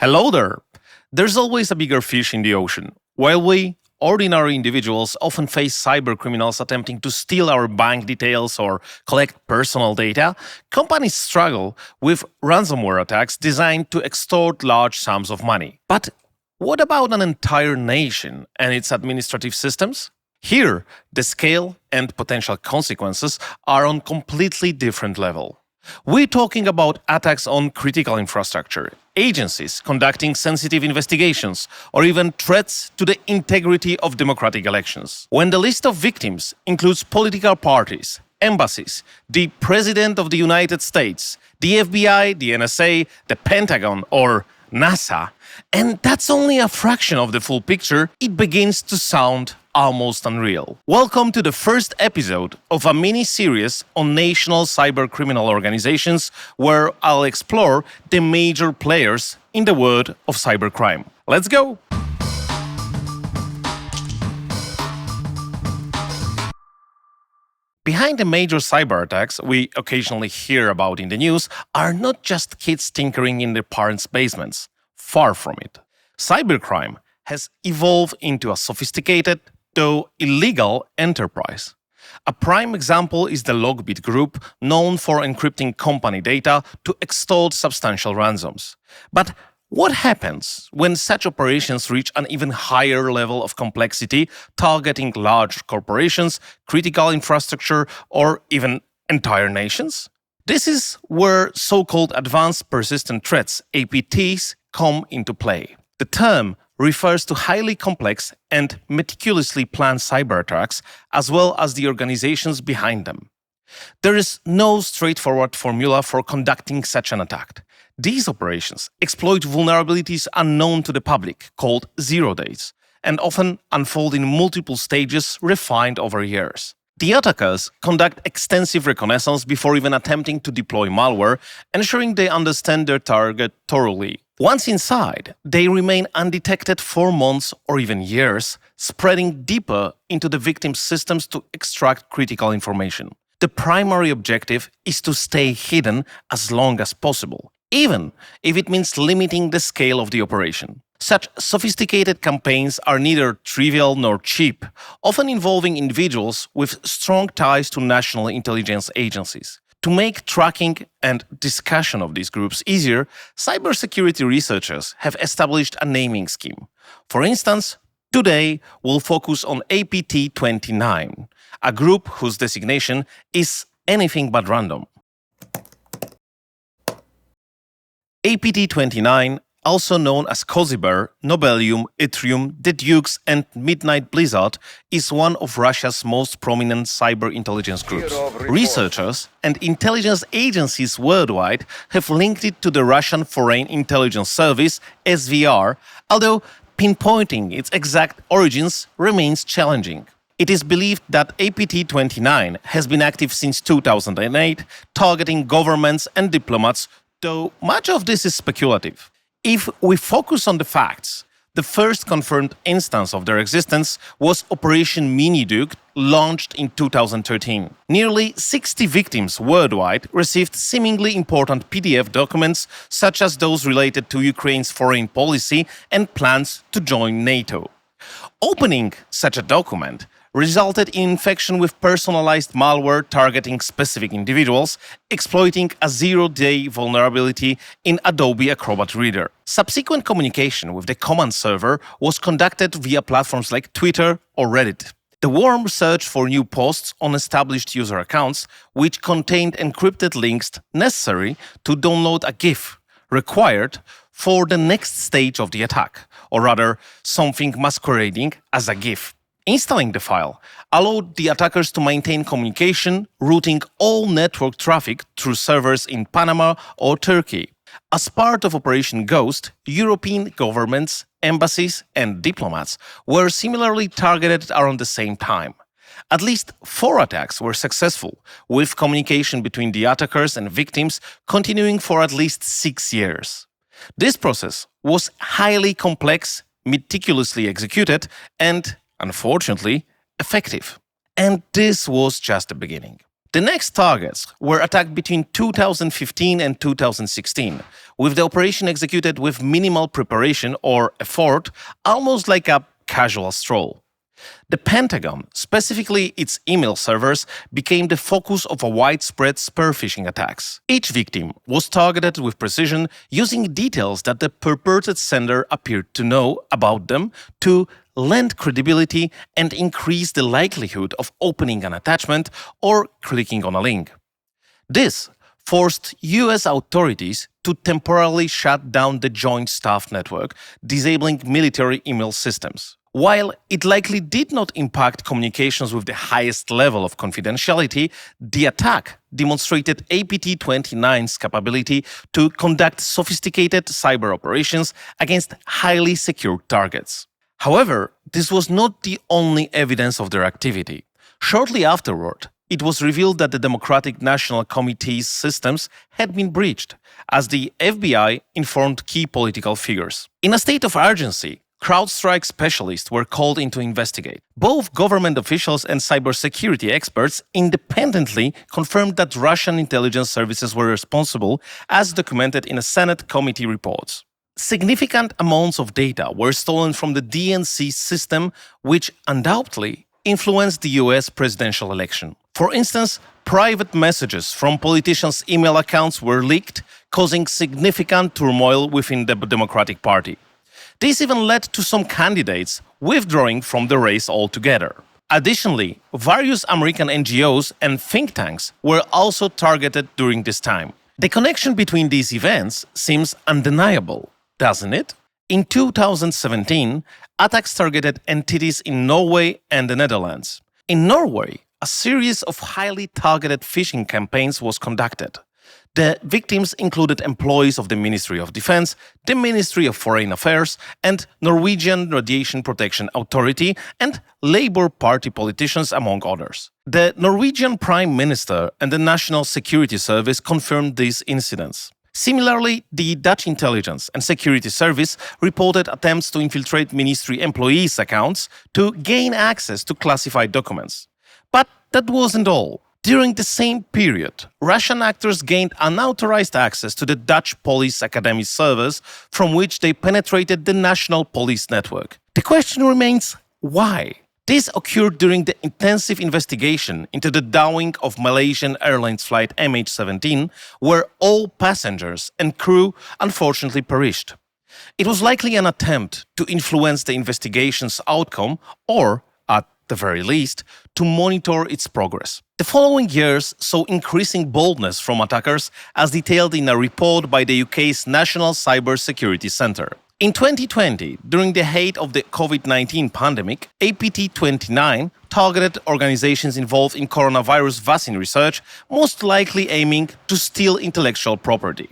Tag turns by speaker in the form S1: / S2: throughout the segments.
S1: Hello there! There's always a bigger fish in the ocean. While we, ordinary individuals, often face cyber criminals attempting to steal our bank details or collect personal data, companies struggle with ransomware attacks designed to extort large sums of money. But what about an entire nation and its administrative systems? Here, the scale and potential consequences are on completely different level. We're talking about attacks on critical infrastructure, agencies conducting sensitive investigations, or even threats to the integrity of democratic elections. When the list of victims includes political parties, embassies, the President of the United States, the FBI, the NSA, the Pentagon, or NASA, and that's only a fraction of the full picture, it begins to sound almost unreal. Welcome to the first episode of a mini-series on national cyber-criminal organizations where I'll explore the major players in the world of cybercrime. Let's go! Behind the major cyber attacks we occasionally hear about in the news are not just kids tinkering in their parents' basements. Far from it. Cybercrime has evolved into a sophisticated, though illegal, enterprise. A prime example is the Logbit Group, known for encrypting company data to extort substantial ransoms. But what happens when such operations reach an even higher level of complexity, targeting large corporations, critical infrastructure, or even entire nations? This is where so-called Advanced Persistent Threats, APTs, come into play. The term refers to highly complex and meticulously planned cyber attacks, as well as the organizations behind them. There is no straightforward formula for conducting such an attack. These operations exploit vulnerabilities unknown to the public, called zero days, and often unfold in multiple stages refined over years. The attackers conduct extensive reconnaissance before even attempting to deploy malware, ensuring they understand their target thoroughly. Once inside, they remain undetected for months or even years, spreading deeper into the victim's systems to extract critical information. The primary objective is to stay hidden as long as possible, even if it means limiting the scale of the operation. Such sophisticated campaigns are neither trivial nor cheap, often involving individuals with strong ties to national intelligence agencies. To make tracking and discussion of these groups easier, cybersecurity researchers have established a naming scheme. For instance, today we'll focus on APT-29, a group whose designation is anything but random. APT-29, also known as Kozyber, Nobelium, Yttrium, the Dukes, and Midnight Blizzard, is one of Russia's most prominent cyber intelligence groups. Researchers and intelligence agencies worldwide have linked it to the Russian Foreign Intelligence Service, SVR, although pinpointing its exact origins remains challenging. It is believed that APT-29 has been active since 2008, targeting governments and diplomats, though much of this is speculative. If we focus on the facts, the first confirmed instance of their existence was Operation MiniDuke, launched in 2013. Nearly 60 victims worldwide received seemingly important PDF documents, such as those related to Ukraine's foreign policy and plans to join NATO. Opening such a document resulted in infection with personalized malware targeting specific individuals, exploiting a zero-day vulnerability in Adobe Acrobat Reader. Subsequent communication with the command server was conducted via platforms like Twitter or Reddit. The worm searched for new posts on established user accounts, which contained encrypted links necessary to download a GIF required for the next stage of the attack, or rather, something masquerading as a GIF. Installing the file allowed the attackers to maintain communication, routing all network traffic through servers in Panama or Turkey. As part of Operation Ghost, European governments, embassies, and diplomats were similarly targeted around the same time. At least 4 attacks were successful, with communication between the attackers and victims continuing for at least 6 years. This process was highly complex, meticulously executed, and unfortunately, effective. And this was just the beginning. The next targets were attacked between 2015 and 2016, with the operation executed with minimal preparation or effort, almost like a casual stroll. The Pentagon, specifically its email servers, became the focus of a widespread spear phishing attacks. Each victim was targeted with precision, using details that the purported sender appeared to know about them to lend credibility and increase the likelihood of opening an attachment or clicking on a link. This forced US authorities to temporarily shut down the Joint Staff Network, disabling military email systems. While it likely did not impact communications with the highest level of confidentiality, the attack demonstrated APT-29's capability to conduct sophisticated cyber operations against highly secured targets. However, this was not the only evidence of their activity. Shortly afterward, it was revealed that the Democratic National Committee's systems had been breached, as the FBI informed key political figures. In a state of urgency, CrowdStrike specialists were called in to investigate. Both government officials and cybersecurity experts independently confirmed that Russian intelligence services were responsible, as documented in a Senate committee reports. Significant amounts of data were stolen from the DNC system, which undoubtedly influenced the US presidential election. For instance, private messages from politicians' email accounts were leaked, causing significant turmoil within the Democratic Party. This even led to some candidates withdrawing from the race altogether. Additionally, various American NGOs and think tanks were also targeted during this time. The connection between these events seems undeniable, doesn't it? In 2017, attacks targeted entities in Norway and the Netherlands. In Norway, a series of highly targeted phishing campaigns was conducted. The victims included employees of the Ministry of Defense, the Ministry of Foreign Affairs, and Norwegian Radiation Protection Authority, and Labour Party politicians, among others. The Norwegian Prime Minister and the National Security Service confirmed these incidents. Similarly, the Dutch Intelligence and Security Service reported attempts to infiltrate ministry employees' accounts to gain access to classified documents. But that wasn't all. During the same period, Russian actors gained unauthorized access to the Dutch Police Academy servers, from which they penetrated the national police network. The question remains, why? This occurred during the intensive investigation into the downing of Malaysian Airlines flight MH17, where all passengers and crew unfortunately perished. It was likely an attempt to influence the investigation's outcome, or, at the very least, to monitor its progress. The following years saw increasing boldness from attackers, as detailed in a report by the UK's National Cybersecurity Centre. In 2020, during the height of the COVID-19 pandemic, APT-29 targeted organizations involved in coronavirus vaccine research, most likely aiming to steal intellectual property.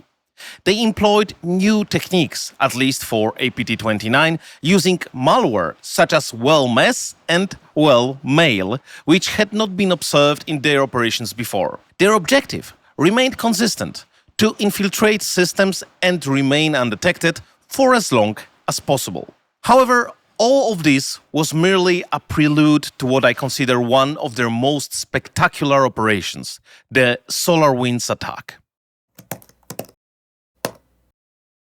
S1: They employed new techniques, at least for APT-29, using malware such as WellMess and WellMail, which had not been observed in their operations before. Their objective remained consistent: to infiltrate systems and remain undetected for as long as possible. However, all of this was merely a prelude to what I consider one of their most spectacular operations, the SolarWinds attack.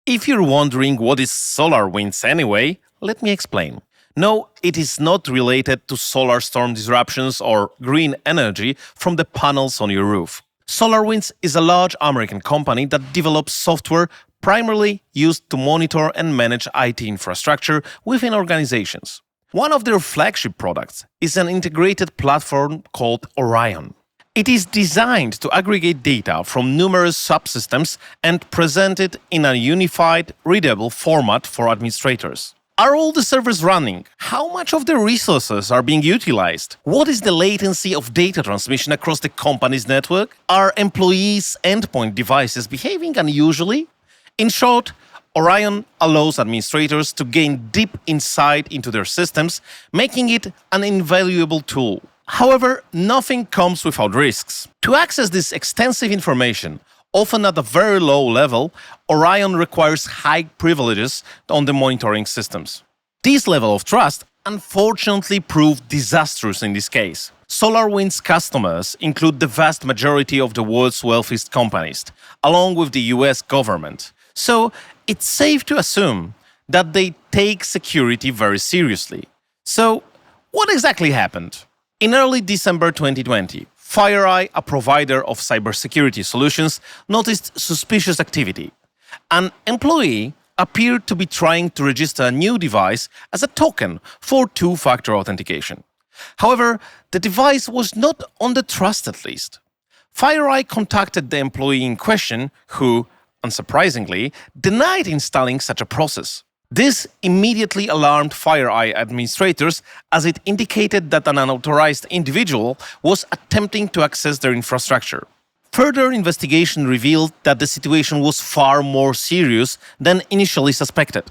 S1: If you're wondering what is SolarWinds anyway, let me explain. No, it is not related to solar storm disruptions or green energy from the panels on your roof. SolarWinds is a large American company that develops software primarily used to monitor and manage IT infrastructure within organizations. One of their flagship products is an integrated platform called Orion. It is designed to aggregate data from numerous subsystems and present it in a unified, readable format for administrators. Are all the servers running? How much of the resources are being utilized? What is the latency of data transmission across the company's network? Are employees' endpoint devices behaving unusually? In short, Orion allows administrators to gain deep insight into their systems, making it an invaluable tool. However, nothing comes without risks. To access this extensive information, often at a very low level, Orion requires high privileges on the monitoring systems. This level of trust unfortunately proved disastrous in this case. SolarWinds customers include the vast majority of the world's wealthiest companies, along with the US government. So it's safe to assume that they take security very seriously. So what exactly happened? In early December 2020, FireEye, a provider of cybersecurity solutions, noticed suspicious activity. An employee appeared to be trying to register a new device as a token for two-factor authentication. However, the device was not on the trusted list. FireEye contacted the employee in question, who, unsurprisingly, denied installing such a process. This immediately alarmed FireEye administrators, as it indicated that an unauthorized individual was attempting to access their infrastructure. Further investigation revealed that the situation was far more serious than initially suspected.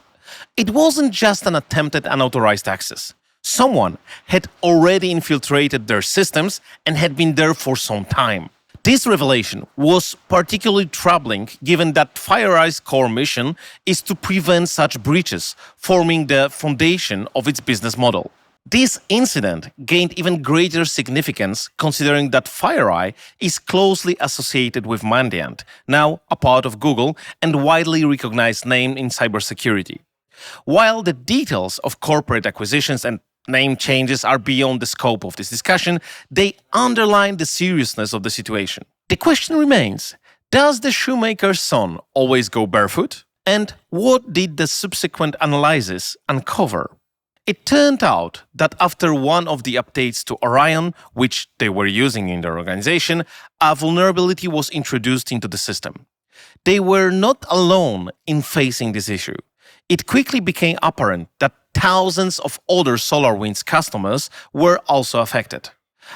S1: It wasn't just an attempted unauthorized access. Someone had already infiltrated their systems and had been there for some time. This revelation was particularly troubling given that FireEye's core mission is to prevent such breaches, forming the foundation of its business model. This incident gained even greater significance considering that FireEye is closely associated with Mandiant, now a part of Google and widely recognized name in cybersecurity. While the details of corporate acquisitions and name changes are beyond the scope of this discussion, they underline the seriousness of the situation. The question remains, does the shoemaker's son always go barefoot? And what did the subsequent analysis uncover? It turned out that after one of the updates to Orion, which they were using in their organization, a vulnerability was introduced into the system. They were not alone in facing this issue. It quickly became apparent that thousands of other SolarWinds customers were also affected.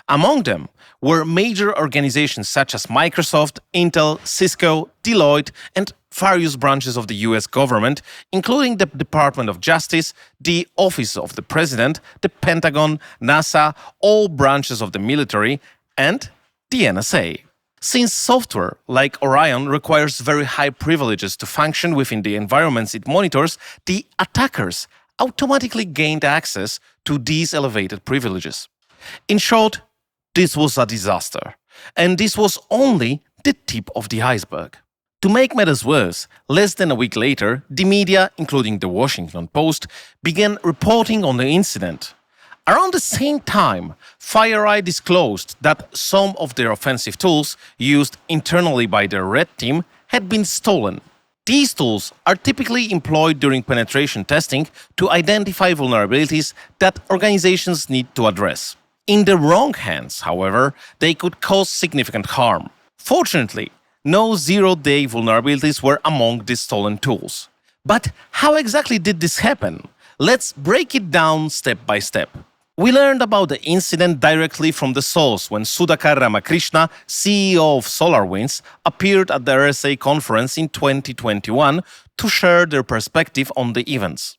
S1: Among them were major organizations such as Microsoft, Intel, Cisco, Deloitte, and various branches of the US government, including the Department of Justice, the Office of the President, the Pentagon, NASA, all branches of the military, and the NSA. Since software like Orion requires very high privileges to function within the environments it monitors, the attackers automatically gained access to these elevated privileges. In short, this was a disaster, and this was only the tip of the iceberg. To make matters worse, less than a week later, the media, including the Washington Post, began reporting on the incident. Around the same time, FireEye disclosed that some of their offensive tools used internally by their red team had been stolen. These tools are typically employed during penetration testing to identify vulnerabilities that organizations need to address. In the wrong hands, however, they could cause significant harm. Fortunately, no zero-day vulnerabilities were among the stolen tools. But how exactly did this happen? Let's break it down step by step. We learned about the incident directly from the source when Sudhakar Ramakrishna, CEO of SolarWinds, appeared at the RSA conference in 2021 to share their perspective on the events.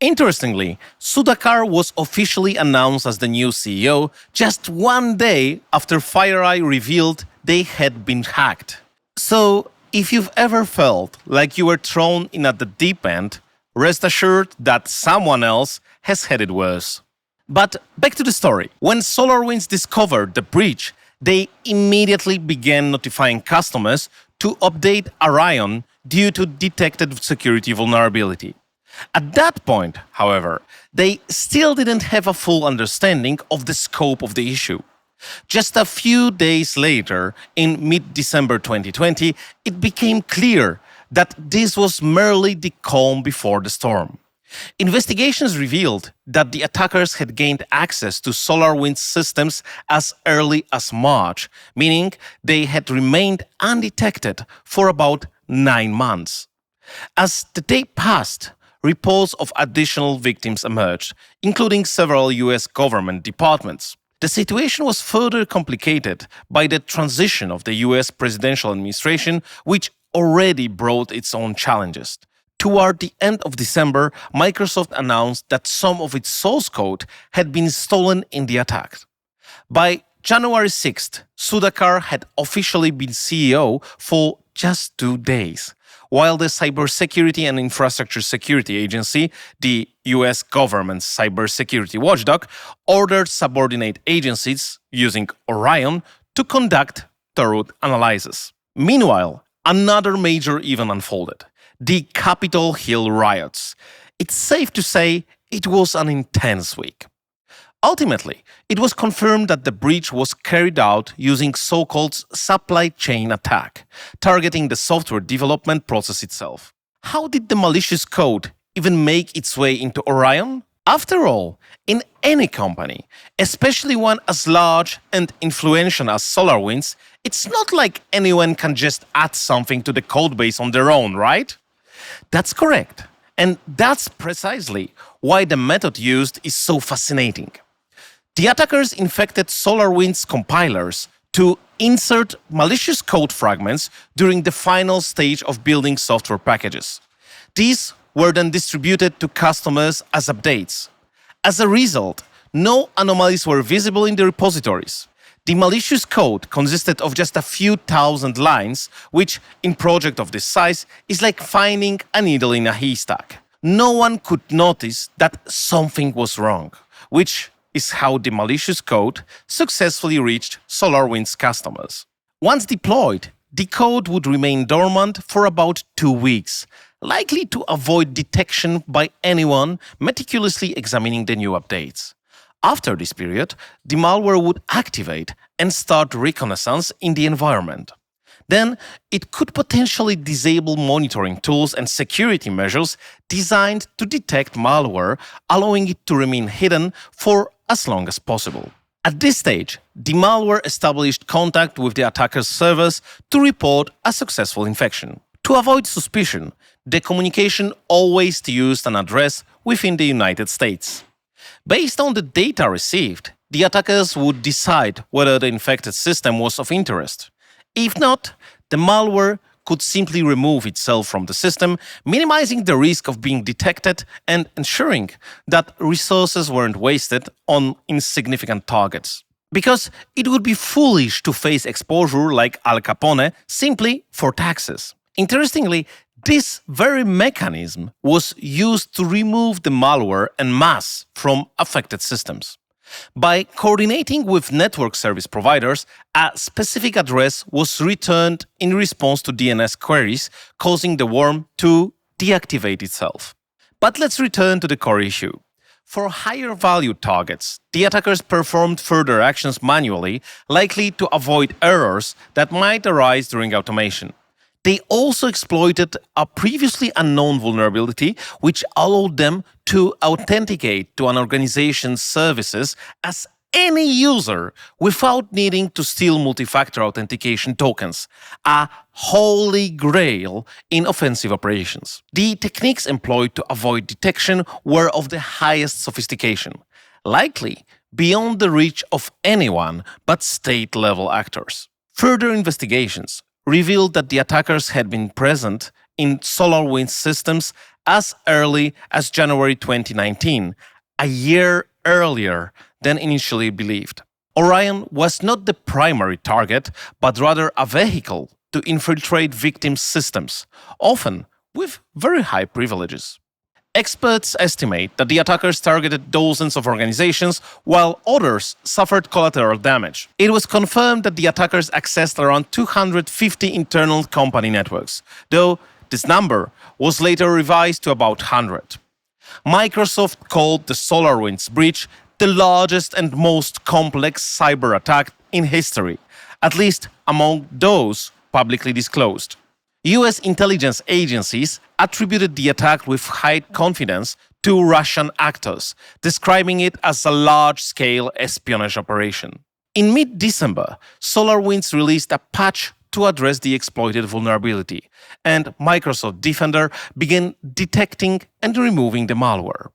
S1: Interestingly, Sudhakar was officially announced as the new CEO just one day after FireEye revealed they had been hacked. So, if you've ever felt like you were thrown in at the deep end, rest assured that someone else has had it worse. But back to the story. When SolarWinds discovered the breach, they immediately began notifying customers to update Orion due to detected security vulnerability. At that point, however, they still didn't have a full understanding of the scope of the issue. Just a few days later, in mid-December 2020, it became clear that this was merely the calm before the storm. Investigations revealed that the attackers had gained access to SolarWinds systems as early as March, meaning they had remained undetected for about 9 months. As the day passed, reports of additional victims emerged, including several US government departments. The situation was further complicated by the transition of the US presidential administration, which already brought its own challenges. Toward the end of December, Microsoft announced that some of its source code had been stolen in the attack. By January 6th, Sudhakar had officially been CEO for just 2 days. while the Cybersecurity and Infrastructure Security Agency, the US government's cybersecurity watchdog, ordered subordinate agencies using Orion to conduct thorough analysis. Meanwhile, another major event unfolded: the Capitol Hill riots. It's safe to say it was an intense week. Ultimately, it was confirmed that the breach was carried out using so-called supply chain attack, targeting the software development process itself. How did the malicious code even make its way into Orion? After all, in any company, especially one as large and influential as SolarWinds, it's not like anyone can just add something to the codebase on their own, right? That's correct. And that's precisely why the method used is so fascinating. The attackers infected SolarWinds compilers to insert malicious code fragments during the final stage of building software packages. These were then distributed to customers as updates. As a result, no anomalies were visible in the repositories. The malicious code consisted of just a few thousand lines, which, in a project of this size, is like finding a needle in a haystack. No one could notice that something was wrong, which is how the malicious code successfully reached SolarWinds customers. Once deployed, the code would remain dormant for about 2 weeks, likely to avoid detection by anyone meticulously examining the new updates. After this period, the malware would activate and start reconnaissance in the environment. Then, it could potentially disable monitoring tools and security measures designed to detect malware, allowing it to remain hidden for as long as possible. At this stage, the malware established contact with the attacker's servers to report a successful infection. To avoid suspicion, the communication always used an address within the United States. Based on the data received, the attackers would decide whether the infected system was of interest. If not, the malware could simply remove itself from the system, minimizing the risk of being detected and ensuring that resources weren't wasted on insignificant targets. Because it would be foolish to face exposure like Al Capone simply for taxes. Interestingly, this very mechanism was used to remove the malware en masse from affected systems. By coordinating with network service providers, a specific address was returned in response to DNS queries, causing the worm to deactivate itself. But let's return to the core issue. For higher value targets, the attackers performed further actions manually, likely to avoid errors that might arise during automation. They also exploited a previously unknown vulnerability, which allowed them to authenticate to an organization's services as any user without needing to steal multi-factor authentication tokens, a holy grail in offensive operations. The techniques employed to avoid detection were of the highest sophistication, likely beyond the reach of anyone but state-level actors. Further investigations revealed that the attackers had been present in SolarWinds systems as early as January 2019, a year earlier than initially believed. Orion was not the primary target, but rather a vehicle to infiltrate victims' systems, often with very high privileges. Experts estimate that the attackers targeted dozens of organizations, while others suffered collateral damage. It was confirmed that the attackers accessed around 250 internal company networks, though this number was later revised to about 100. Microsoft called the SolarWinds breach the largest and most complex cyber attack in history, at least among those publicly disclosed. US intelligence agencies attributed the attack with high confidence to Russian actors, describing it as a large-scale espionage operation. In mid-December, SolarWinds released a patch to address the exploited vulnerability, and Microsoft Defender began detecting and removing the malware.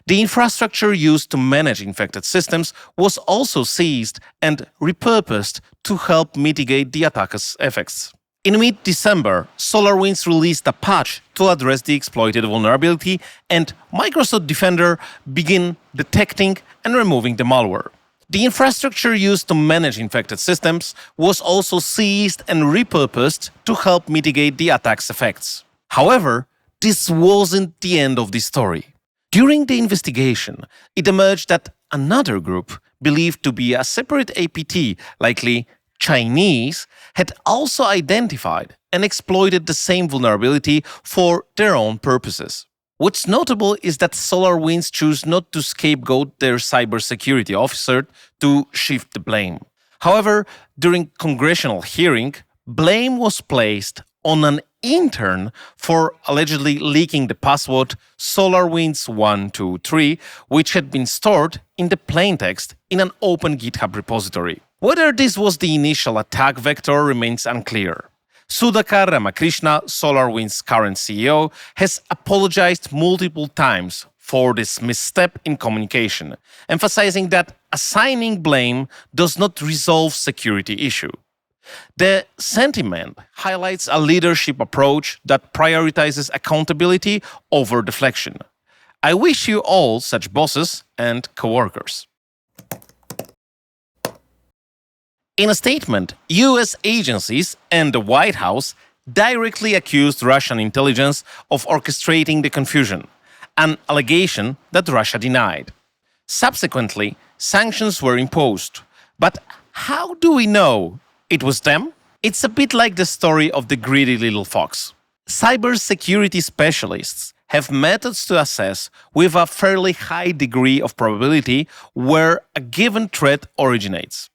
S1: The infrastructure used to manage infected systems was also seized and repurposed to help mitigate the attacker's effects. In mid-December, SolarWinds released a patch to address the exploited vulnerability, and Microsoft Defender began detecting and removing the malware. The infrastructure used to manage infected systems was also seized and repurposed to help mitigate the attack's effects. However, this wasn't the end of the story. During the investigation, it emerged that another group, believed to be a separate APT, likely Chinese, had also identified and exploited the same vulnerability for their own purposes. What's notable is that SolarWinds chose not to scapegoat their cybersecurity officer to shift the blame. However, during congressional hearing, blame was placed on an intern for allegedly leaking the password SolarWinds123, which had been stored in the plaintext in an open GitHub repository. Whether this was the initial attack vector remains unclear. Sudhakar Ramakrishna, SolarWinds' current CEO, has apologized multiple times for this misstep in communication, emphasizing that assigning blame does not resolve security issue. The sentiment highlights a leadership approach that prioritizes accountability over deflection. I wish you all such bosses and coworkers. In a statement, US agencies and the White House directly accused Russian intelligence of orchestrating the confusion, an allegation that Russia denied. Subsequently, sanctions were imposed. But how do we know it was them? It's a bit like the story of the greedy little fox. Cybersecurity specialists have methods to assess with a fairly high degree of probability where a given threat originates.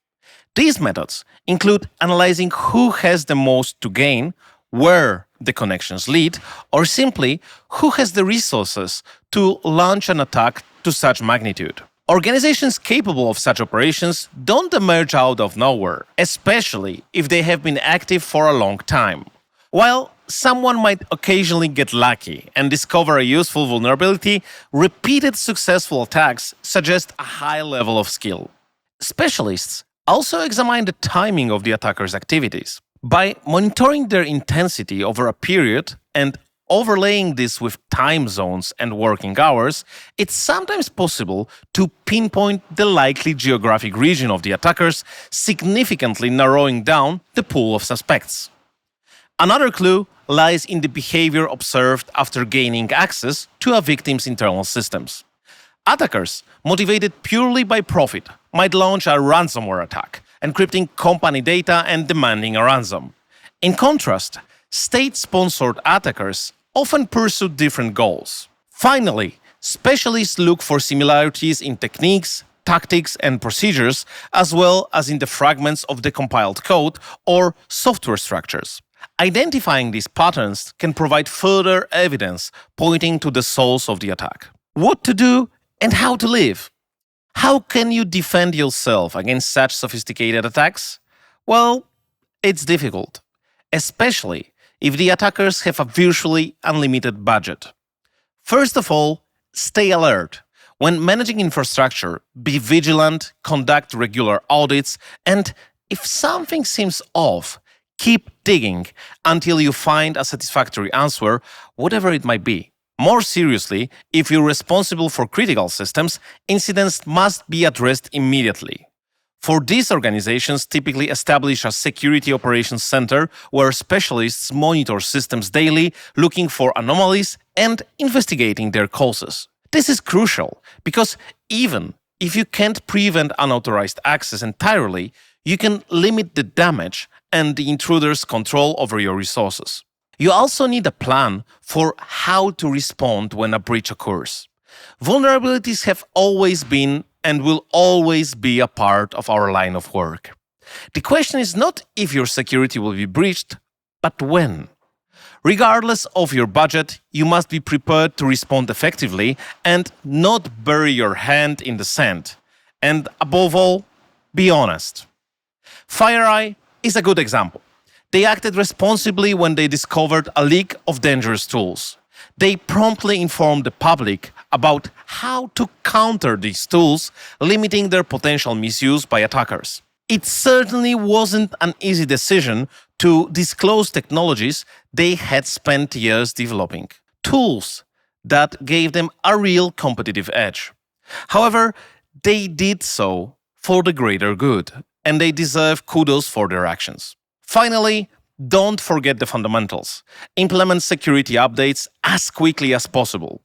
S1: These methods include analyzing who has the most to gain, where the connections lead, or simply who has the resources to launch an attack to such magnitude. Organizations capable of such operations don't emerge out of nowhere, especially if they have been active for a long time. While someone might occasionally get lucky and discover a useful vulnerability, repeated successful attacks suggest a high level of skill. Specialists also examine the timing of the attacker's activities. By monitoring their intensity over a period and overlaying this with time zones and working hours, it's sometimes possible to pinpoint the likely geographic region of the attackers, significantly narrowing down the pool of suspects. Another clue lies in the behavior observed after gaining access to a victim's internal systems. Attackers, motivated purely by profit, might launch a ransomware attack, encrypting company data and demanding a ransom. In contrast, state-sponsored attackers often pursue different goals. Finally, specialists look for similarities in techniques, tactics, and procedures, as well as in the fragments of the compiled code or software structures. Identifying these patterns can provide further evidence pointing to the source of the attack. What to do and how to live? How can you defend yourself against such sophisticated attacks? Well, it's difficult, especially if the attackers have a virtually unlimited budget. First of all, stay alert. When managing infrastructure, be vigilant, conduct regular audits, and if something seems off, keep digging until you find a satisfactory answer, whatever it might be. More seriously, if you're responsible for critical systems, incidents must be addressed immediately. For these organizations typically establish a security operations center where specialists monitor systems daily, looking for anomalies and investigating their causes. This is crucial because even if you can't prevent unauthorized access entirely, you can limit the damage and the intruder's control over your resources. You also need a plan for how to respond when a breach occurs. Vulnerabilities have always been and will always be a part of our line of work. The question is not if your security will be breached, but when. Regardless of your budget, you must be prepared to respond effectively and not bury your hand in the sand. And above all, be honest. FireEye is a good example. They acted responsibly when they discovered a leak of dangerous tools. They promptly informed the public about how to counter these tools, limiting their potential misuse by attackers. It certainly wasn't an easy decision to disclose technologies they had spent years developing, tools that gave them a real competitive edge. However, they did so for the greater good, and they deserve kudos for their actions. Finally, Don't forget the fundamentals. Implement security updates as quickly as possible.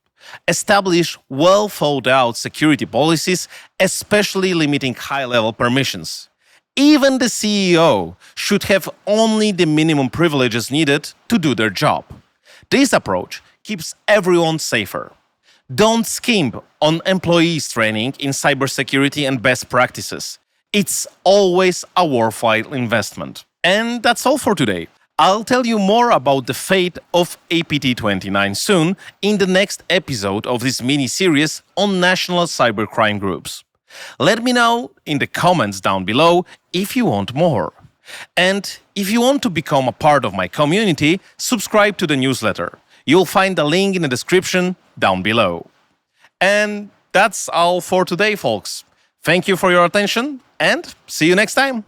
S1: Establish well thought out security policies, especially limiting high level permissions. Even the CEO should have only the minimum privileges needed to do their job. This approach keeps everyone safer. Don't skimp on employees' training in cybersecurity and best practices. It's always a worthwhile investment. And that's all for today. I'll tell you more about the fate of APT29 soon in the next episode of this mini-series on national cybercrime groups. Let me know in the comments down below if you want more. And if you want to become a part of my community, subscribe to the newsletter. You'll find the link in the description down below. And that's all for today, folks. Thank you for your attention and see you next time.